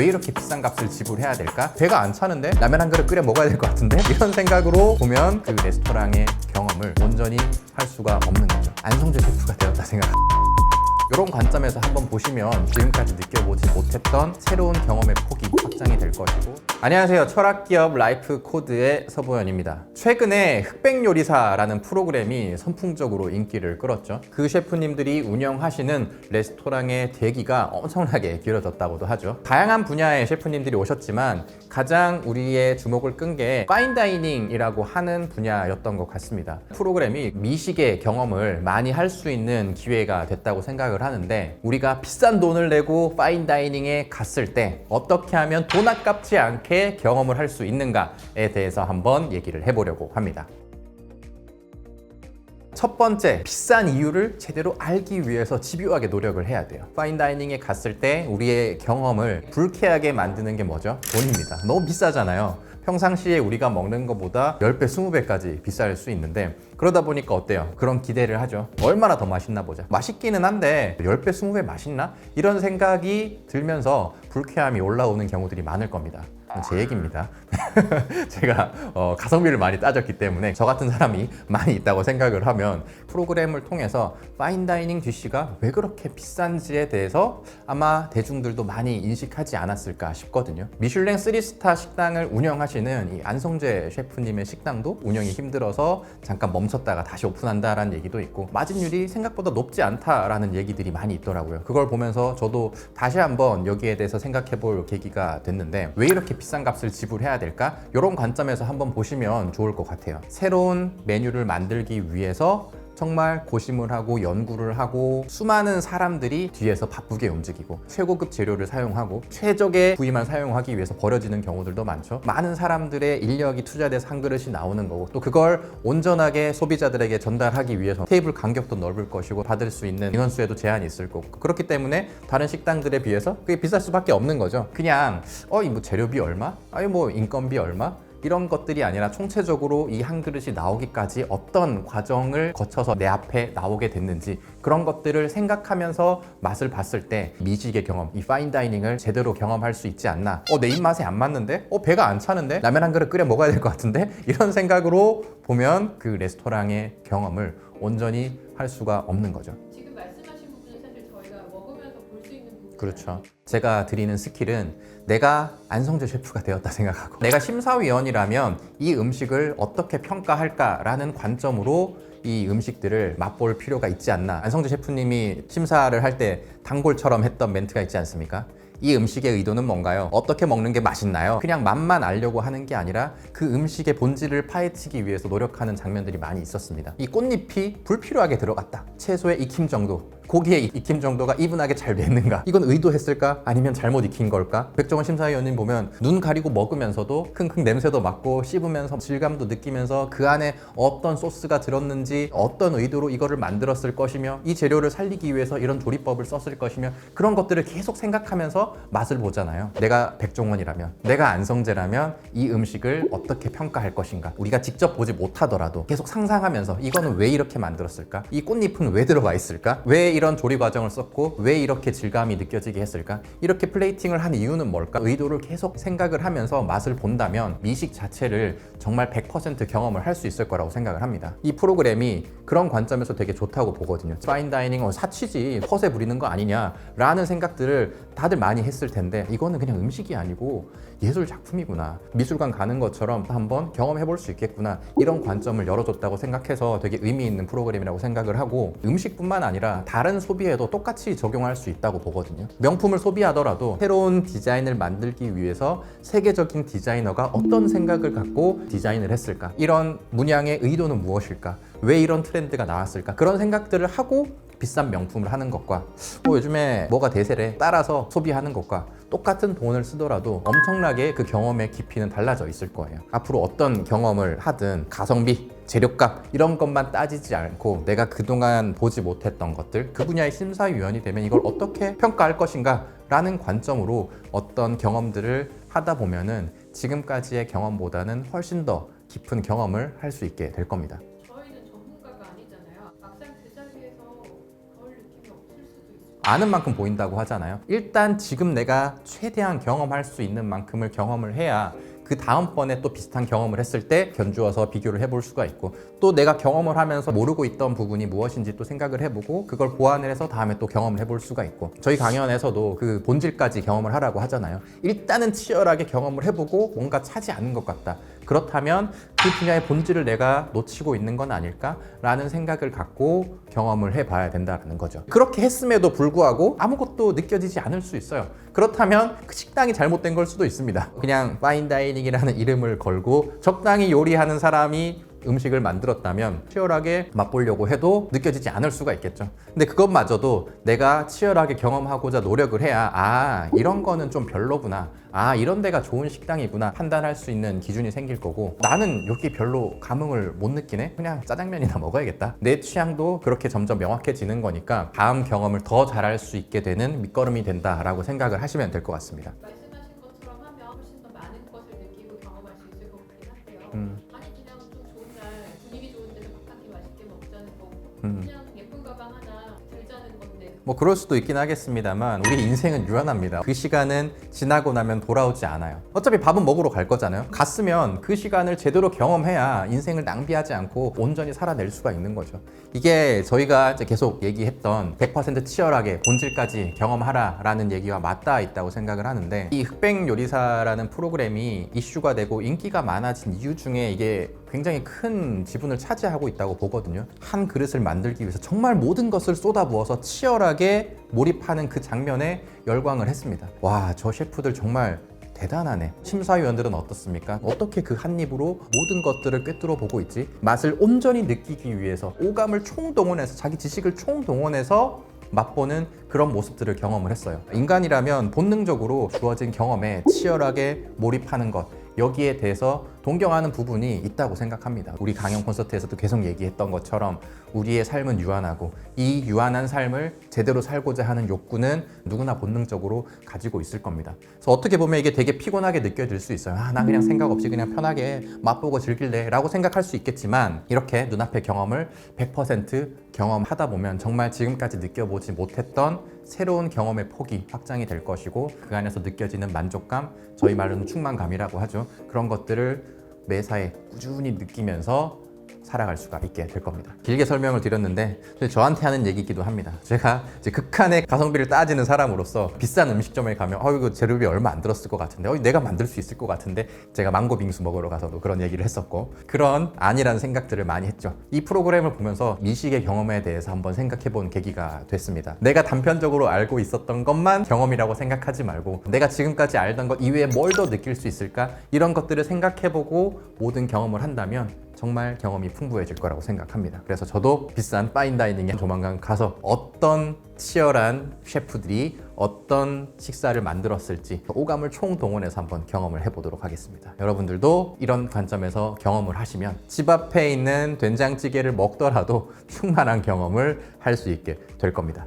왜 이렇게 비싼 값을 지불해야 될까? 배가 안 차는데 라면 한 그릇 끓여 먹어야 될 것 같은데? 이런 생각으로 보면 그 레스토랑의 경험을 온전히 할 수가 없는 거죠. 안성재 셰프가 되었다 생각합니다. 이런 관점에서 한번 보시면 지금까지 느껴보지 못했던 새로운 경험의 폭이 확장이 될 것이고. 안녕하세요. 철학기업 라이프코드의 서보현입니다. 최근에 흑백요리사라는 프로그램이 선풍적으로 인기를 끌었죠. 그 셰프님들이 운영하시는 레스토랑의 대기가 엄청나게 길어졌다고도 하죠. 다양한 분야의 셰프님들이 오셨지만 가장 우리의 주목을 끈 게 파인다이닝이라고 하는 분야였던 것 같습니다. 프로그램이 미식의 경험을 많이 할 수 있는 기회가 됐다고 생각을 하는데, 우리가 비싼 돈을 내고 파인다이닝에 갔을 때 어떻게 하면 돈 아깝지 않게 경험을 할 수 있는가에 대해서 한번 얘기를 해보려고 합니다. 첫 번째, 비싼 이유를 제대로 알기 위해서 집요하게 노력을 해야 돼요. 파인다이닝에 갔을 때 우리의 경험을 불쾌하게 만드는 게 뭐죠? 돈입니다. 너무 비싸잖아요. 평상시에 우리가 먹는 것보다 10배, 20배까지 비쌀 수 있는데, 그러다 보니까 어때요? 그런 기대를 하죠. 얼마나 더 맛있나 보자. 맛있기는 한데 10배, 20배 맛있나? 이런 생각이 들면서 불쾌함이 올라오는 경우들이 많을 겁니다. 제 얘기입니다. 제가 가성비를 많이 따졌기 때문에 저 같은 사람이 많이 있다고 생각을 하면, 프로그램을 통해서 파인다이닝 디쉬가 왜 그렇게 비싼지에 대해서 아마 대중들도 많이 인식하지 않았을까 싶거든요. 미슐랭 3스타 식당을 운영하시는 이 안성재 셰프님의 식당도 운영이 힘들어서 잠깐 멈췄다가 다시 오픈한다라는 얘기도 있고, 마진율이 생각보다 높지 않다라는 얘기들이 많이 있더라고요. 그걸 보면서 저도 다시 한번 여기에 대해서 생각해 볼 계기가 됐는데, 왜 이렇게 비싼 값을 지불해야 될까? 이런 관점에서 한번 보시면 좋을 것 같아요. 새로운 메뉴를 만들기 위해서 정말 고심을 하고 연구를 하고 수많은 사람들이 뒤에서 바쁘게 움직이고 최고급 재료를 사용하고 최적의 부위만 사용하기 위해서 버려지는 경우들도 많죠. 많은 사람들의 인력이 투자돼서 한 그릇이 나오는 거고, 또 그걸 온전하게 소비자들에게 전달하기 위해서 테이블 간격도 넓을 것이고 받을 수 있는 인원수에도 제한이 있을 거고, 그렇기 때문에 다른 식당들에 비해서 그게 비쌀 수밖에 없는 거죠. 그냥 뭐 재료비 얼마? 뭐 인건비 얼마? 이런 것들이 아니라 총체적으로 이 한 그릇이 나오기까지 어떤 과정을 거쳐서 내 앞에 나오게 됐는지, 그런 것들을 생각하면서 맛을 봤을 때 미식의 경험, 이 파인다이닝을 제대로 경험할 수 있지 않나. 내 입맛에 안 맞는데? 배가 안 차는데? 라면 한 그릇 끓여 먹어야 될 것 같은데? 이런 생각으로 보면 그 레스토랑의 경험을 온전히 할 수가 없는 거죠. 지금 말씀하신 부분은 사실 저희가 먹으면서 볼 수 있는 부분. 그렇죠. 제가 드리는 스킬은 내가 안성재 셰프가 되었다 생각하고, 내가 심사위원이라면 이 음식을 어떻게 평가할까라는 관점으로 이 음식들을 맛볼 필요가 있지 않나. 안성재 셰프님이 심사를 할 때 단골처럼 했던 멘트가 있지 않습니까? 이 음식의 의도는 뭔가요? 어떻게 먹는 게 맛있나요? 그냥 맛만 알려고 하는 게 아니라 그 음식의 본질을 파헤치기 위해서 노력하는 장면들이 많이 있었습니다. 이 꽃잎이 불필요하게 들어갔다. 채소의 익힘 정도, 고기의 익힘 정도가 이분하게 잘 됐는가? 이건 의도했을까? 아니면 잘못 익힌 걸까? 백종원 심사위원님 보면 눈 가리고 먹으면서도 킁킁 냄새도 맡고 씹으면서 질감도 느끼면서 그 안에 어떤 소스가 들었는지, 어떤 의도로 이거를 만들었을 것이며, 이 재료를 살리기 위해서 이런 조리법을 썼을 것이며, 그런 것들을 계속 생각하면서 맛을 보잖아요. 내가 백종원이라면, 내가 안성재라면 이 음식을 어떻게 평가할 것인가? 우리가 직접 보지 못하더라도 계속 상상하면서 이거는 왜 이렇게 만들었을까? 이 꽃잎은 왜 들어가 있을까? 왜 이런 조리 과정을 썼고 왜 이렇게 질감이 느껴지게 했을까? 이렇게 플레이팅을 한 이유는 뭘까? 의도를 계속 생각을 하면서 맛을 본다면 미식 자체를 정말 100% 경험을 할 수 있을 거라고 생각을 합니다. 이 프로그램이 그런 관점에서 되게 좋다고 보거든요. 파인다이닝 사치지, 허세 부리는 거 아니냐 라는 생각들을 다들 많이 했을 텐데, 이거는 그냥 음식이 아니고 예술 작품이구나, 미술관 가는 것처럼 한번 경험해 볼 수 있겠구나, 이런 관점을 열어줬다고 생각해서 되게 의미 있는 프로그램이라고 생각을 하고, 음식뿐만 아니라 다른 소비에도 똑같이 적용할 수 있다고 보거든요. 명품을 소비하더라도 새로운 디자인을 만들기 위해서 세계적인 디자이너가 어떤 생각을 갖고 디자인을 했을까? 이런 문양의 의도는 무엇일까? 왜 이런 트렌드가 나왔을까? 그런 생각들을 하고 비싼 명품을 하는 것과 요즘에 뭐가 대세래 따라서 소비하는 것과 똑같은 돈을 쓰더라도 엄청나게 그 경험의 깊이는 달라져 있을 거예요. 앞으로 어떤 경험을 하든 가성비, 재료값 이런 것만 따지지 않고 내가 그동안 보지 못했던 것들, 그 분야의 심사위원이 되면 이걸 어떻게 평가할 것인가 라는 관점으로 어떤 경험들을 하다 보면은 지금까지의 경험보다는 훨씬 더 깊은 경험을 할 수 있게 될 겁니다. 저희는 전문가가 아니잖아요. 막상 그 자리에서 그럴 느낌이 없을 수도 있어요. 아는 만큼 보인다고 하잖아요. 일단 지금 내가 최대한 경험할 수 있는 만큼을 경험을 해야 그 다음번에 또 비슷한 경험을 했을 때 견주어서 비교를 해볼 수가 있고, 또 내가 경험을 하면서 모르고 있던 부분이 무엇인지 또 생각을 해보고 그걸 보완을 해서 다음에 또 경험을 해볼 수가 있고, 저희 강연에서도 그 본질까지 경험을 하라고 하잖아요. 일단은 치열하게 경험을 해보고 뭔가 차지 않은 것 같다. 그렇다면 그 분야의 본질을 내가 놓치고 있는 건 아닐까라는 생각을 갖고 경험을 해봐야 된다는 거죠. 그렇게 했음에도 불구하고 아무것도 느껴지지 않을 수 있어요. 그렇다면 그 식당이 잘못된 걸 수도 있습니다. 그냥 파인다이닝이라는 이름을 걸고 적당히 요리하는 사람이 음식을 만들었다면 치열하게 맛보려고 해도 느껴지지 않을 수가 있겠죠. 근데 그것마저도 내가 치열하게 경험하고자 노력을 해야 이런 거는 좀 별로구나, 이런 데가 좋은 식당이구나 판단할 수 있는 기준이 생길 거고, 나는 여기 별로 감흥을 못 느끼네, 그냥 짜장면이나 먹어야겠다. 내 취향도 그렇게 점점 명확해지는 거니까 다음 경험을 더 잘할 수 있게 되는 밑거름이 된다라고 생각을 하시면 될 것 같습니다. 말씀하신 것처럼 하면 훨씬 더 많은 것을 느끼고 경험할 수 있을 것 같긴 한데요. 아니 그냥 좀 좋은 날 분위기 좋은 데서 밥 한 끼 맛있게 먹자는 거고 그냥 예쁜 가방 하나 들자는 건데 뭐 그럴 수도 있긴 하겠습니다만 우리 인생은 유한합니다. 그 시간은 지나고 나면 돌아오지 않아요. 어차피 밥은 먹으러 갈 거잖아요. 갔으면 그 시간을 제대로 경험해야 인생을 낭비하지 않고 온전히 살아낼 수가 있는 거죠. 이게 저희가 이제 계속 얘기했던 100% 치열하게 본질까지 경험하라라는 얘기와 맞닿아 있다고 생각을 하는데, 이 흑백 요리사라는 프로그램이 이슈가 되고 인기가 많아진 이유 중에 이게 굉장히 큰 지분을 차지하고 있다고 보거든요. 한 그릇을 만들기 위해서 정말 모든 것을 쏟아부어서 치열하게 몰입하는 그 장면에 열광을 했습니다. 와, 저 셰프들 정말 대단하네. 심사위원들은 어떻습니까? 어떻게 그 한 입으로 모든 것들을 꿰뚫어 보고 있지? 맛을 온전히 느끼기 위해서 오감을 총동원해서, 자기 지식을 총동원해서 맛보는 그런 모습들을 경험을 했어요. 인간이라면 본능적으로 주어진 경험에 치열하게 몰입하는 것, 여기에 대해서 동경하는 부분이 있다고 생각합니다. 우리 강연 콘서트에서도 계속 얘기했던 것처럼 우리의 삶은 유한하고, 이 유한한 삶을 제대로 살고자 하는 욕구는 누구나 본능적으로 가지고 있을 겁니다. 그래서 어떻게 보면 이게 되게 피곤하게 느껴질 수 있어요. 난 그냥 생각 없이 그냥 편하게 맛보고 즐길래 라고 생각할 수 있겠지만, 이렇게 눈앞의 경험을 100% 경험하다 보면 정말 지금까지 느껴보지 못했던 새로운 경험의 폭이 확장이 될 것이고, 그 안에서 느껴지는 만족감, 저희 말로는 충만감이라고 하죠. 그런 것들을 매사에 꾸준히 느끼면서 살아갈 수가 있게 될 겁니다. 길게 설명을 드렸는데 저한테 하는 얘기이기도 합니다. 제가 이제 극한의 가성비를 따지는 사람으로서 비싼 음식점에 가면 이거 재료비 얼마 안 들었을 것 같은데, 내가 만들 수 있을 것 같은데, 제가 망고 빙수 먹으러 가서도 그런 얘기를 했었고, 그런 아니라는 생각들을 많이 했죠. 이 프로그램을 보면서 미식의 경험에 대해서 한번 생각해 본 계기가 됐습니다. 내가 단편적으로 알고 있었던 것만 경험이라고 생각하지 말고, 내가 지금까지 알던 것 이외에 뭘 더 느낄 수 있을까? 이런 것들을 생각해 보고 모든 경험을 한다면 정말 경험이 풍부해질 거라고 생각합니다. 그래서 저도 비싼 파인다이닝에 조만간 가서 어떤 치열한 셰프들이 어떤 식사를 만들었을지 오감을 총동원해서 한번 경험을 해보도록 하겠습니다. 여러분들도 이런 관점에서 경험을 하시면 집 앞에 있는 된장찌개를 먹더라도 충만한 경험을 할 수 있게 될 겁니다.